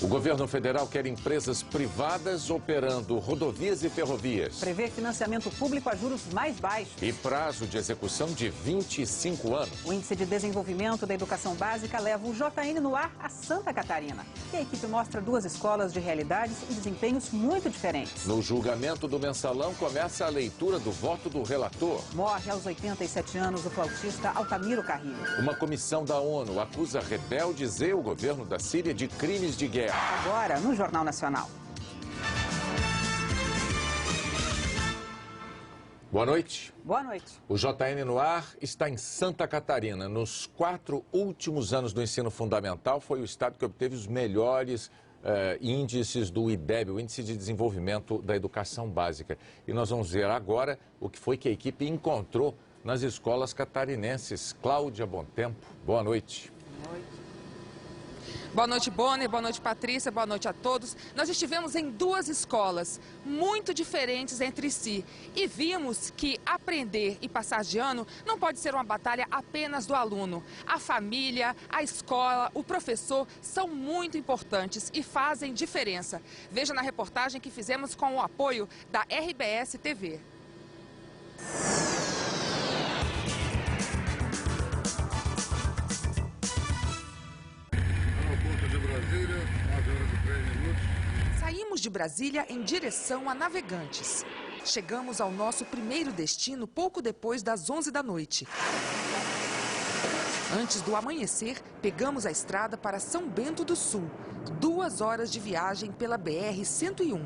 O governo federal quer empresas privadas operando rodovias e ferrovias. Prevê financiamento público a juros mais baixos. E prazo de execução de 25 anos. O Índice de Desenvolvimento da Educação Básica leva o JN no ar a Santa Catarina. E a equipe mostra duas escolas de realidades e desempenhos muito diferentes. No julgamento do mensalão começa a leitura do voto do relator. Morre aos 87 anos o flautista Altamiro Carrilho. Uma comissão da ONU acusa rebeldes e o governo da Síria de crimes de guerra. Agora, no Jornal Nacional. Boa noite. Boa noite. O JN no ar está em Santa Catarina. Nos 4 últimos anos do ensino fundamental, foi o estado que obteve os melhores índices do IDEB, o Índice de Desenvolvimento da Educação Básica. E nós vamos ver agora o que foi que a equipe encontrou nas escolas catarinenses. Cláudia Bontempo, boa noite. Boa noite. Boa noite, Bonner. Boa noite, Patrícia. Boa noite a todos. Nós estivemos em duas escolas muito diferentes entre si e vimos que aprender e passar de ano não pode ser uma batalha apenas do aluno. A família, a escola, o professor são muito importantes e fazem diferença. Veja na reportagem que fizemos com o apoio da RBS TV. Saímos de Brasília em direção a Navegantes. Chegamos ao nosso primeiro destino pouco depois das 11 da noite. Antes do amanhecer, pegamos a estrada para São Bento do Sul. 2 horas de viagem pela BR-101.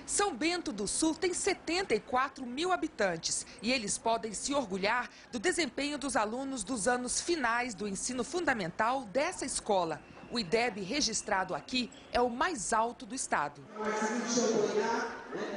São Bento do Sul tem 74 mil habitantes e eles podem se orgulhar do desempenho dos alunos dos anos finais do ensino fundamental dessa escola. O IDEB registrado aqui é o mais alto do estado.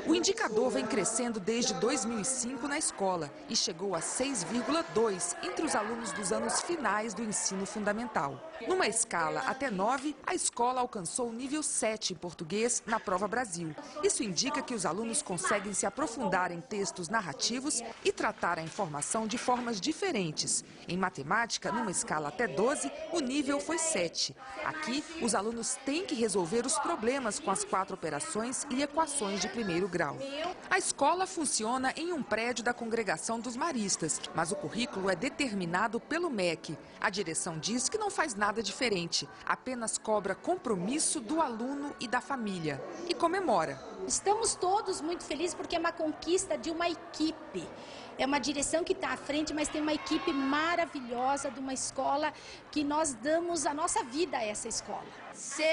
O indicador vem crescendo desde 2005 na escola e chegou a 6,2 entre os alunos dos anos finais do ensino fundamental. Numa escala até 9, a escola alcançou o nível 7 em português na Prova Brasil. Isso indica que os alunos conseguem se aprofundar em textos narrativos e tratar a informação de formas diferentes. Em matemática, numa escala até 12, o nível foi 7. Aqui, os alunos têm que resolver os problemas com as 4 operações e equações de primeiro grau. A escola funciona em um prédio da Congregação dos Maristas, mas o currículo é determinado pelo MEC. A direção diz que não faz nada diferente, apenas cobra compromisso do aluno e da família. E comemora. Estamos todos muito felizes porque é uma conquista de uma equipe. É uma direção que está à frente, mas tem uma equipe maravilhosa de uma escola que nós damos a nossa vida a essa escola. Sim!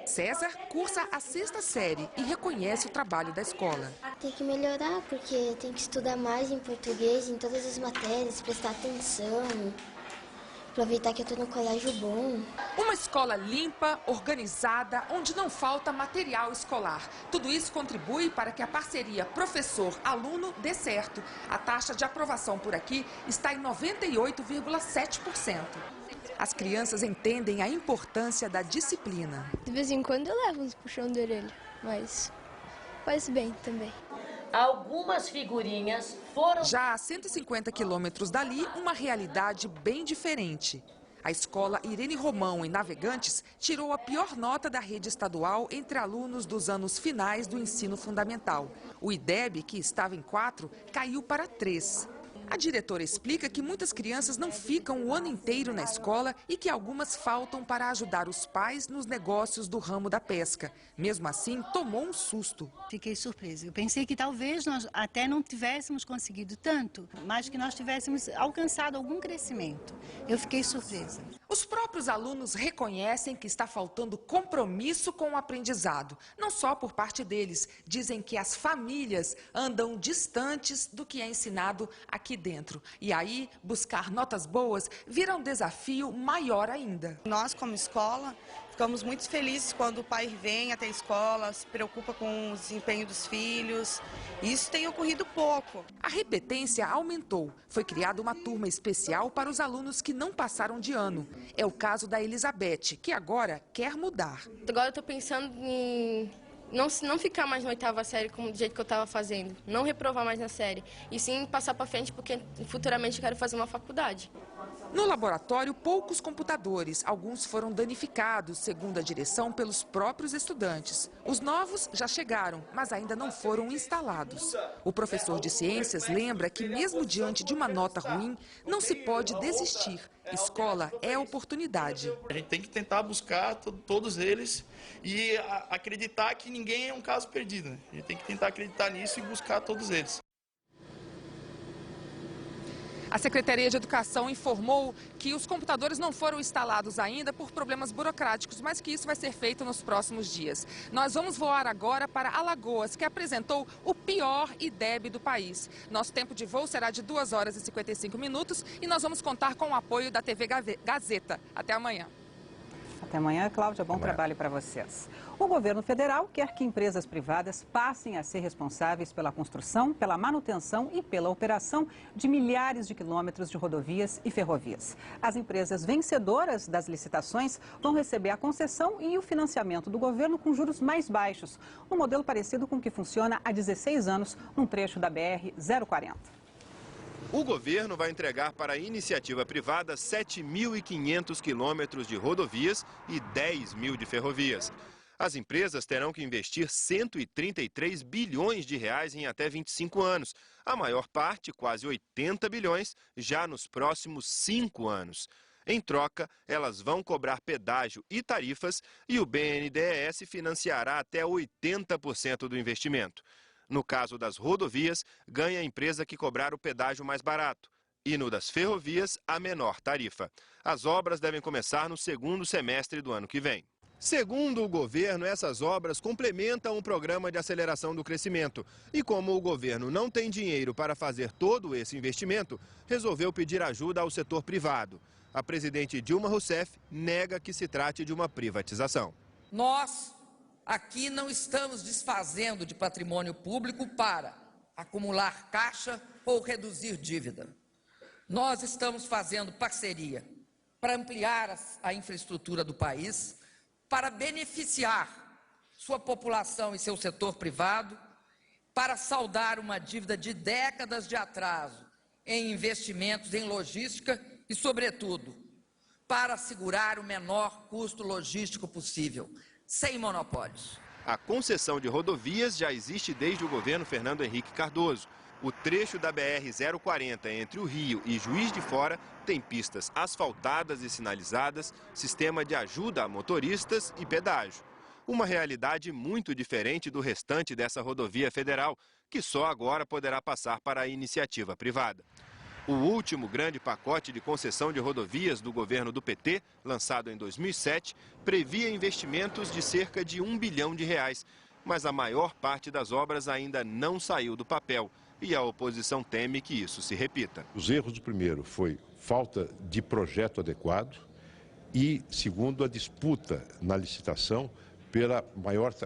César cursa a 6ª série e reconhece o trabalho da escola. Tem que melhorar porque tem que estudar mais em português, em todas as matérias, prestar atenção. Aproveitar que eu estou no colégio bom. Uma escola limpa, organizada, onde não falta material escolar. Tudo isso contribui para que a parceria professor-aluno dê certo. A taxa de aprovação por aqui está em 98,7%. As crianças entendem a importância da disciplina. De vez em quando eu levo uns puxão de orelha, mas faz bem também. Algumas figurinhas foram... Já a 150 quilômetros dali, uma realidade bem diferente. A escola Irene Romão, em Navegantes, tirou a pior nota da rede estadual entre alunos dos anos finais do ensino fundamental. O IDEB, que estava em 4, caiu para 3. A diretora explica que muitas crianças não ficam o ano inteiro na escola e que algumas faltam para ajudar os pais nos negócios do ramo da pesca. Mesmo assim, tomou um susto. Fiquei surpresa. Eu pensei que talvez nós até não tivéssemos conseguido tanto, mas que nós tivéssemos alcançado algum crescimento. Eu fiquei surpresa. Os próprios alunos reconhecem que está faltando compromisso com o aprendizado. Não só por parte deles. Dizem que as famílias andam distantes do que é ensinado aqui dentro. E aí, buscar notas boas vira um desafio maior ainda. Nós, como escola, ficamos muito felizes quando o pai vem até a escola, se preocupa com o desempenho dos filhos. Isso tem ocorrido pouco. A repetência aumentou. Foi criada uma turma especial para os alunos que não passaram de ano. É o caso da Elizabeth, que agora quer mudar. Agora eu estou pensando em não ficar mais na 8ª série como do jeito que eu estava fazendo, não reprovar mais na série, e sim passar para frente porque futuramente eu quero fazer uma faculdade. No laboratório, poucos computadores. Alguns foram danificados, segundo a direção, pelos próprios estudantes. Os novos já chegaram, mas ainda não foram instalados. O professor de ciências lembra que, mesmo diante de uma nota ruim, não se pode desistir. Escola é oportunidade. A gente tem que tentar buscar todos eles e acreditar que ninguém é um caso perdido, né? A gente tem que tentar acreditar nisso e buscar todos eles. A Secretaria de Educação informou que os computadores não foram instalados ainda por problemas burocráticos, mas que isso vai ser feito nos próximos dias. Nós vamos voar agora para Alagoas, que apresentou o pior IDEB do país. Nosso tempo de voo será de 2 horas e 55 minutos e nós vamos contar com o apoio da TV Gazeta. Até amanhã. Até amanhã, Cláudia. Bom trabalho para vocês. O governo federal quer que empresas privadas passem a ser responsáveis pela construção, pela manutenção e pela operação de milhares de quilômetros de rodovias e ferrovias. As empresas vencedoras das licitações vão receber a concessão e o financiamento do governo com juros mais baixos, um modelo parecido com o que funciona há 16 anos num trecho da BR-040. O governo vai entregar para a iniciativa privada 7.500 quilômetros de rodovias e 10 mil de ferrovias. As empresas terão que investir 133 bilhões de reais em até 25 anos. A maior parte, quase 80 bilhões, já nos próximos 5 anos. Em troca, elas vão cobrar pedágio e tarifas e o BNDES financiará até 80% do investimento. No caso das rodovias, ganha a empresa que cobrar o pedágio mais barato. E no das ferrovias, a menor tarifa. As obras devem começar no segundo semestre do ano que vem. Segundo o governo, essas obras complementam um programa de aceleração do crescimento. E como o governo não tem dinheiro para fazer todo esse investimento, resolveu pedir ajuda ao setor privado. A presidente Dilma Rousseff nega que se trate de uma privatização. Nós aqui não estamos desfazendo de patrimônio público para acumular caixa ou reduzir dívida. Nós estamos fazendo parceria para ampliar a infraestrutura do país, para beneficiar sua população e seu setor privado, para saldar uma dívida de décadas de atraso em investimentos em logística e, sobretudo, para assegurar o menor custo logístico possível, sem monopólios. A concessão de rodovias já existe desde o governo Fernando Henrique Cardoso. O trecho da BR-040 entre o Rio e Juiz de Fora tem pistas asfaltadas e sinalizadas, sistema de ajuda a motoristas e pedágio. Uma realidade muito diferente do restante dessa rodovia federal, que só agora poderá passar para a iniciativa privada. O último grande pacote de concessão de rodovias do governo do PT, lançado em 2007, previa investimentos de cerca de R$1 bilhão. Mas a maior parte das obras ainda não saiu do papel e a oposição teme que isso se repita. Os erros do primeiro foi falta de projeto adequado e, segundo, a disputa na licitação pela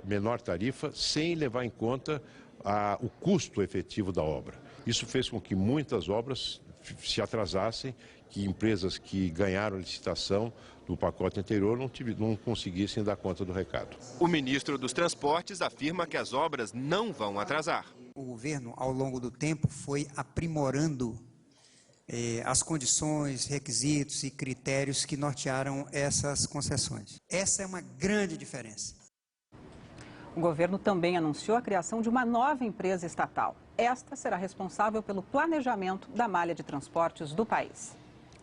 menor tarifa sem levar em conta o custo efetivo da obra. Isso fez com que muitas obras se atrasassem, que empresas que ganharam a licitação do pacote anterior não conseguissem dar conta do recado. O ministro dos Transportes afirma que as obras não vão atrasar. O governo, ao longo do tempo, foi aprimorando as condições, requisitos e critérios que nortearam essas concessões. Essa é uma grande diferença. O governo também anunciou a criação de uma nova empresa estatal. Esta será responsável pelo planejamento da malha de transportes do país.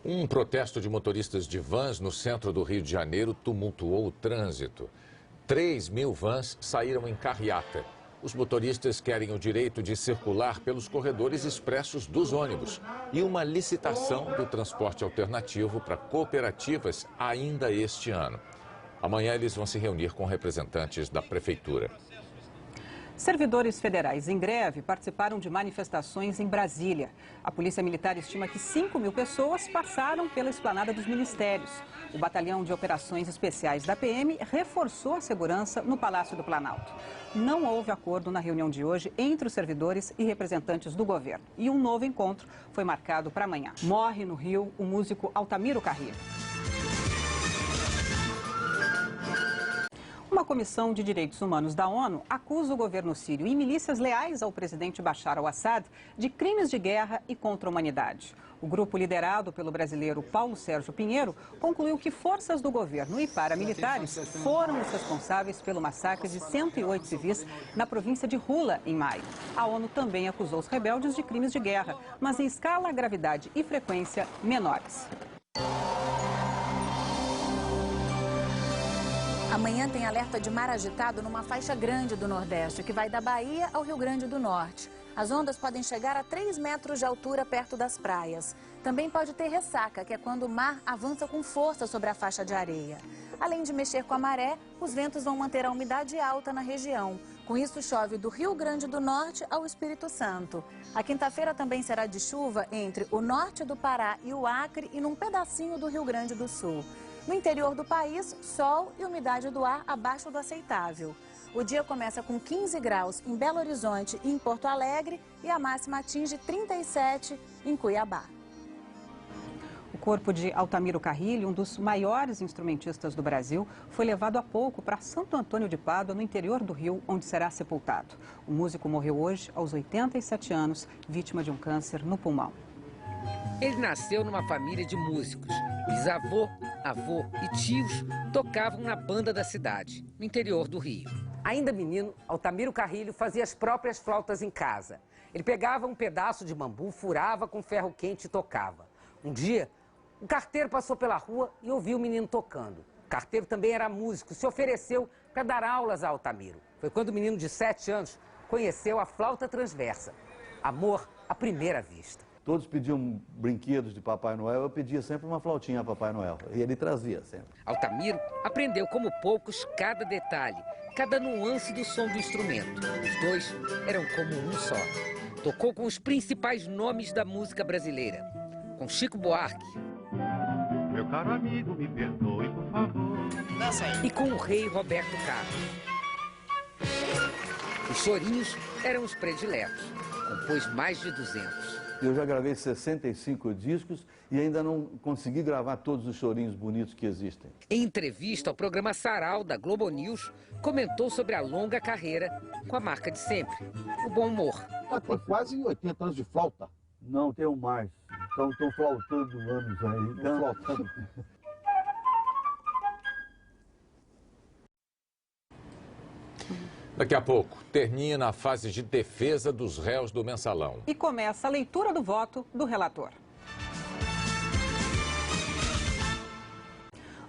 Um protesto de motoristas de vans no centro do Rio de Janeiro tumultuou o trânsito. 3.000 vans saíram em carreata. Os motoristas querem o direito de circular pelos corredores expressos dos ônibus e uma licitação do transporte alternativo para cooperativas ainda este ano. Amanhã eles vão se reunir com representantes da prefeitura. Servidores federais em greve participaram de manifestações em Brasília. A Polícia Militar estima que 5.000 pessoas passaram pela esplanada dos ministérios. O Batalhão de Operações Especiais da PM reforçou a segurança no Palácio do Planalto. Não houve acordo na reunião de hoje entre os servidores e representantes do governo. E um novo encontro foi marcado para amanhã. Morre no Rio o músico Altamiro Carrilho. Uma Comissão de Direitos Humanos da ONU acusa o governo sírio e milícias leais ao presidente Bashar al-Assad de crimes de guerra e contra a humanidade. O grupo liderado pelo brasileiro Paulo Sérgio Pinheiro concluiu que forças do governo e paramilitares foram os responsáveis pelo massacre de 108 civis na província de Hula, em maio. A ONU também acusou os rebeldes de crimes de guerra, mas em escala, gravidade e frequência menores. Amanhã tem alerta de mar agitado numa faixa grande do Nordeste, que vai da Bahia ao Rio Grande do Norte. As ondas podem chegar a 3 metros de altura perto das praias. Também pode ter ressaca, que é quando o mar avança com força sobre a faixa de areia. Além de mexer com a maré, os ventos vão manter a umidade alta na região. Com isso, chove do Rio Grande do Norte ao Espírito Santo. A quinta-feira também será de chuva entre o norte do Pará e o Acre e num pedacinho do Rio Grande do Sul. No interior do país, sol e umidade do ar abaixo do aceitável. O dia começa com 15 graus em Belo Horizonte e em Porto Alegre e a máxima atinge 37 em Cuiabá. O corpo de Altamiro Carrilho, um dos maiores instrumentistas do Brasil, foi levado há pouco para Santo Antônio de Pádua, no interior do Rio, onde será sepultado. O músico morreu hoje, aos 87 anos, vítima de um câncer no pulmão. Ele nasceu numa família de músicos. Bisavô, avô e tios tocavam na banda da cidade, no interior do Rio. Ainda menino, Altamiro Carrilho fazia as próprias flautas em casa. Ele pegava um pedaço de bambu, furava com ferro quente e tocava. Um dia, um carteiro passou pela rua e ouviu o menino tocando. O carteiro também era músico, se ofereceu para dar aulas a Altamiro. Foi quando o menino de 7 anos conheceu a flauta transversa. Amor à primeira vista. Todos pediam brinquedos de Papai Noel, eu pedia sempre uma flautinha a Papai Noel, e ele trazia sempre. Altamiro aprendeu como poucos cada detalhe, cada nuance do som do instrumento. Os dois eram como um só. Tocou com os principais nomes da música brasileira, com Chico Buarque. Meu caro amigo, me perdoe, por favor. E com o rei Roberto Carlos. Os chorinhos eram os prediletos, compôs mais de 200. Eu já gravei 65 discos e ainda não consegui gravar todos os chorinhos bonitos que existem. Em entrevista ao programa Sarau da Globo News, comentou sobre a longa carreira com a marca de sempre, o bom humor. Tem quase 80 anos de flauta. Não, tenho mais. Então estou flautando anos aí. Flautando. Daqui a pouco, termina a fase de defesa dos réus do mensalão. E começa a leitura do voto do relator.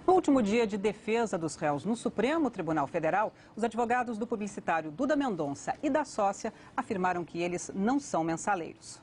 No último dia de defesa dos réus no Supremo Tribunal Federal, os advogados do publicitário Duda Mendonça e da sócia afirmaram que eles não são mensaleiros.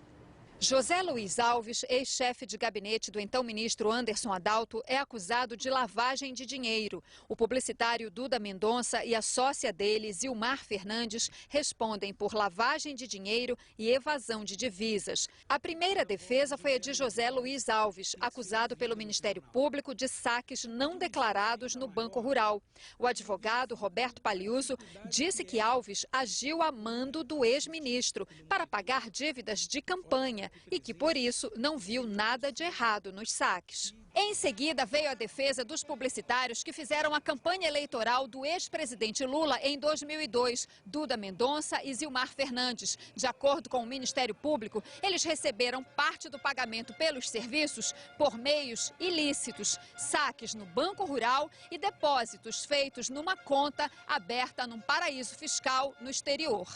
José Luiz Alves, ex-chefe de gabinete do então ministro Anderson Adalto, é acusado de lavagem de dinheiro. O publicitário Duda Mendonça e a sócia dele, Zilmar Fernandes, respondem por lavagem de dinheiro e evasão de divisas. A primeira defesa foi a de José Luiz Alves, acusado pelo Ministério Público de saques não declarados no Banco Rural. O advogado Roberto Paliuso disse que Alves agiu a mando do ex-ministro para pagar dívidas de campanha e que, por isso, não viu nada de errado nos saques. Em seguida, veio a defesa dos publicitários que fizeram a campanha eleitoral do ex-presidente Lula em 2002, Duda Mendonça e Zilmar Fernandes. De acordo com o Ministério Público, eles receberam parte do pagamento pelos serviços por meios ilícitos, saques no Banco Rural e depósitos feitos numa conta aberta num paraíso fiscal no exterior.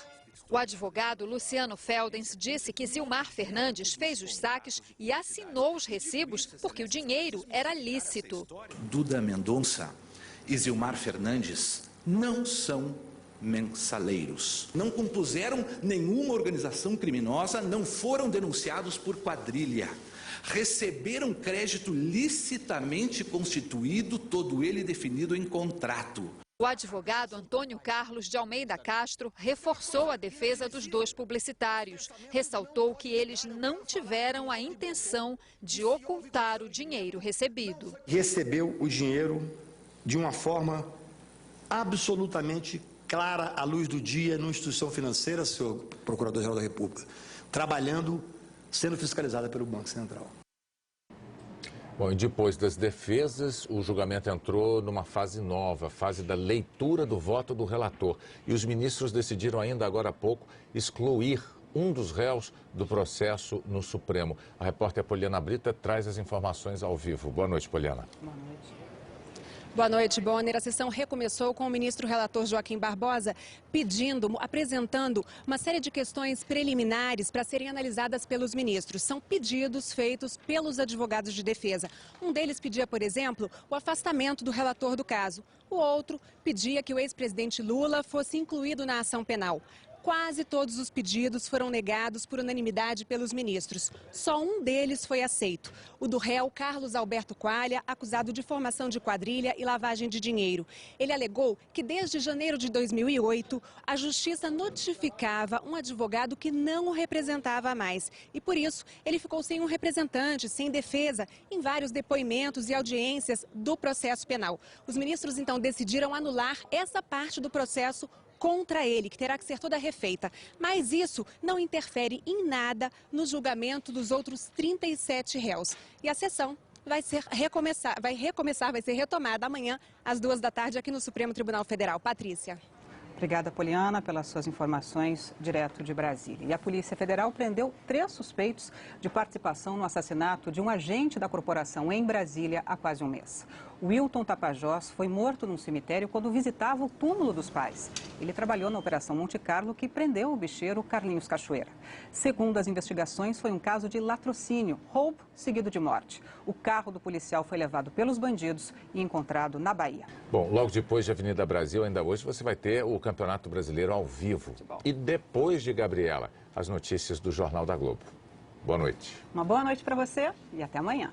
O advogado Luciano Feldens disse que Zilmar Fernandes fez os saques e assinou os recibos porque o dinheiro era lícito. Duda Mendonça e Zilmar Fernandes não são mensaleiros. Não compuseram nenhuma organização criminosa, não foram denunciados por quadrilha. Receberam crédito licitamente constituído, todo ele definido em contrato. O advogado Antônio Carlos de Almeida Castro reforçou a defesa dos dois publicitários. Ressaltou que eles não tiveram a intenção de ocultar o dinheiro recebido. Recebeu o dinheiro de uma forma absolutamente clara, à luz do dia, numa instituição financeira, senhor Procurador-Geral da República, trabalhando, sendo fiscalizada pelo Banco Central. Bom, e depois das defesas, o julgamento entrou numa fase nova, fase da leitura do voto do relator. E os ministros decidiram ainda agora há pouco excluir um dos réus do processo no Supremo. A repórter Poliana Brita traz as informações ao vivo. Boa noite, Poliana. Boa noite. Boa noite, Bonner. A sessão recomeçou com o ministro relator Joaquim Barbosa apresentando uma série de questões preliminares para serem analisadas pelos ministros. São pedidos feitos pelos advogados de defesa. Um deles pedia, por exemplo, o afastamento do relator do caso. O outro pedia que o ex-presidente Lula fosse incluído na ação penal. Quase todos os pedidos foram negados por unanimidade pelos ministros. Só um deles foi aceito, o do réu Carlos Alberto Qualha, acusado de formação de quadrilha e lavagem de dinheiro. Ele alegou que desde janeiro de 2008, a Justiça notificava um advogado que não o representava mais. E por isso, ele ficou sem um representante, sem defesa, em vários depoimentos e audiências do processo penal. Os ministros, então, decidiram anular essa parte do processo contra ele, que terá que ser toda refeita. Mas isso não interfere em nada no julgamento dos outros 37 réus. E a sessão vai ser retomada amanhã às 14h aqui no Supremo Tribunal Federal. Patrícia. Obrigada, Poliana, pelas suas informações direto de Brasília. E a Polícia Federal prendeu 3 suspeitos de participação no assassinato de um agente da corporação em Brasília há quase um mês. Wilton Tapajós foi morto num cemitério quando visitava o túmulo dos pais. Ele trabalhou na Operação Monte Carlo, que prendeu o bicheiro Carlinhos Cachoeira. Segundo as investigações, foi um caso de latrocínio, roubo seguido de morte. O carro do policial foi levado pelos bandidos e encontrado na Bahia. Bom, logo depois de Avenida Brasil, ainda hoje, você vai ter o Campeonato Brasileiro ao vivo. E depois de Gabriela, as notícias do Jornal da Globo. Boa noite. Uma boa noite para você e até amanhã.